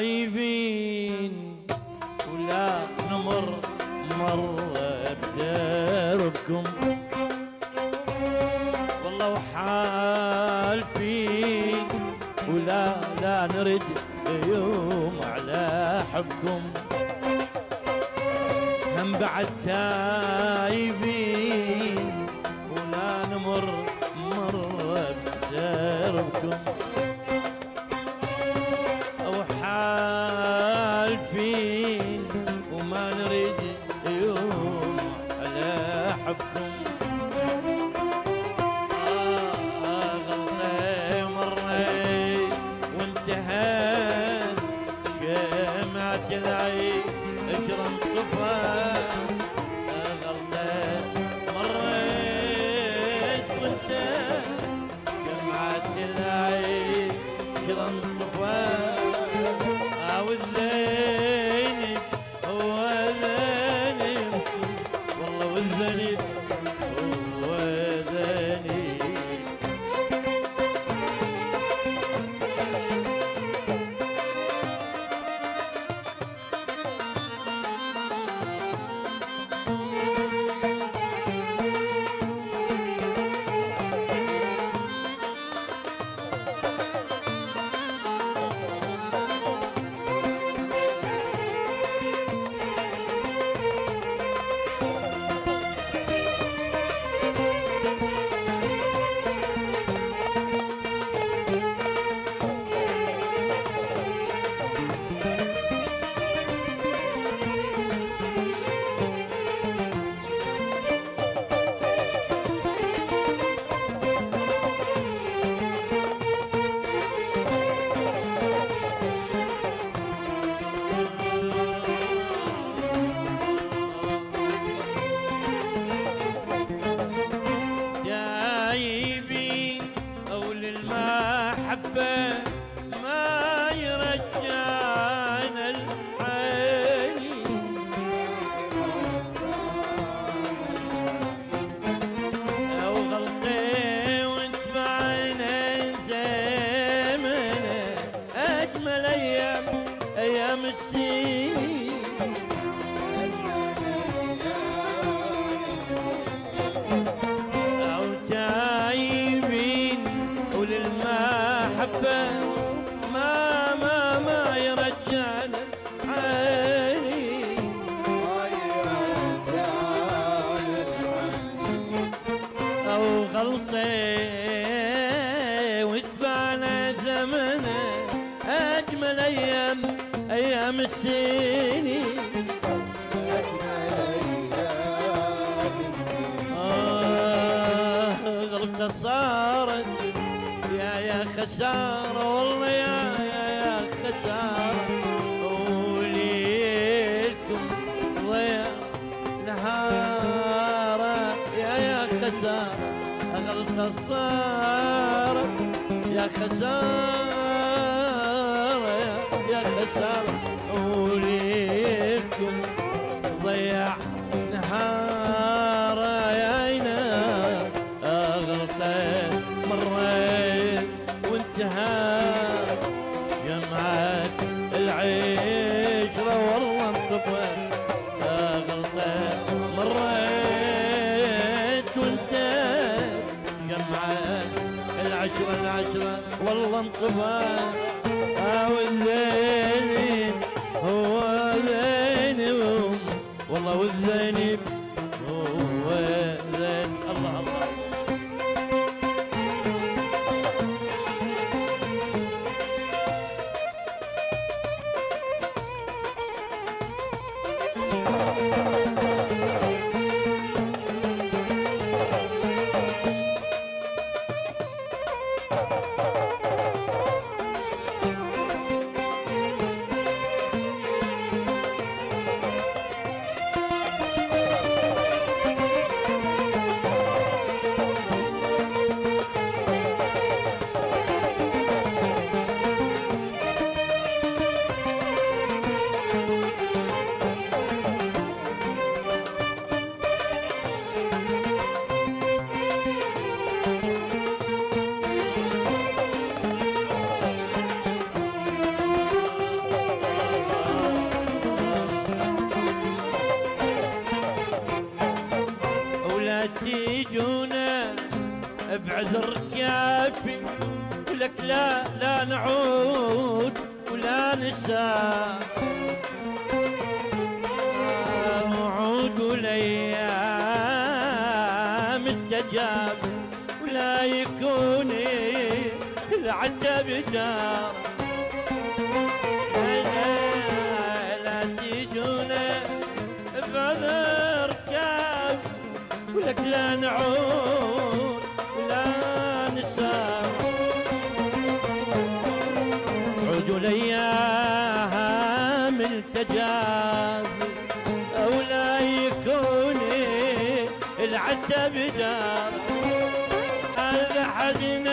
تايبين ولا نمر مرة بدربكم، والله وحالفين ولا نرد يوم على حبكم. هم بعد تايبين ولا نمر مرة بدربكم، وحالفين وما نريد يوم على حبكم. غلطي مريت وانتهت شمعة العين اشرم طفى. غلطي مريت وانتهت شمعة العين اشرم طفى. والذنب هو ذنب والله، والذنب هو ذنب. جايبين أول المحبة ما يرجعنا الحنين، أو غلطي واتبعنا زمنا أجمل أيام السنين. تايبين وللمحبة ما يرجعنا الحنين، أو غلطي واتبعنا زمنا أجمل أيام السنين. غلطة صارت يا خسارة والله يا خسارة، وليلكم ضيع نهارة يا خسارة. غلطة صارت يا خسارة يا خسارة، وليلكم ضيع نهارة يا عينا. غلطة مريت وانتهت جمعت العشرة والله انطفت. غلطة مريت وانتهت جمعت العشرة والله انطفت. والذنب هو ذنب والله، والذنب هو ذنب. الله الله. العذر كافي ولك لا لا نعود ولا نسى وعود الايام استجاب ولا يكون العتب جار لا تجونا بنركب ولك لا نعود ولا نسى عود الايام التجاب او لا يكون العتب جار هذا حزن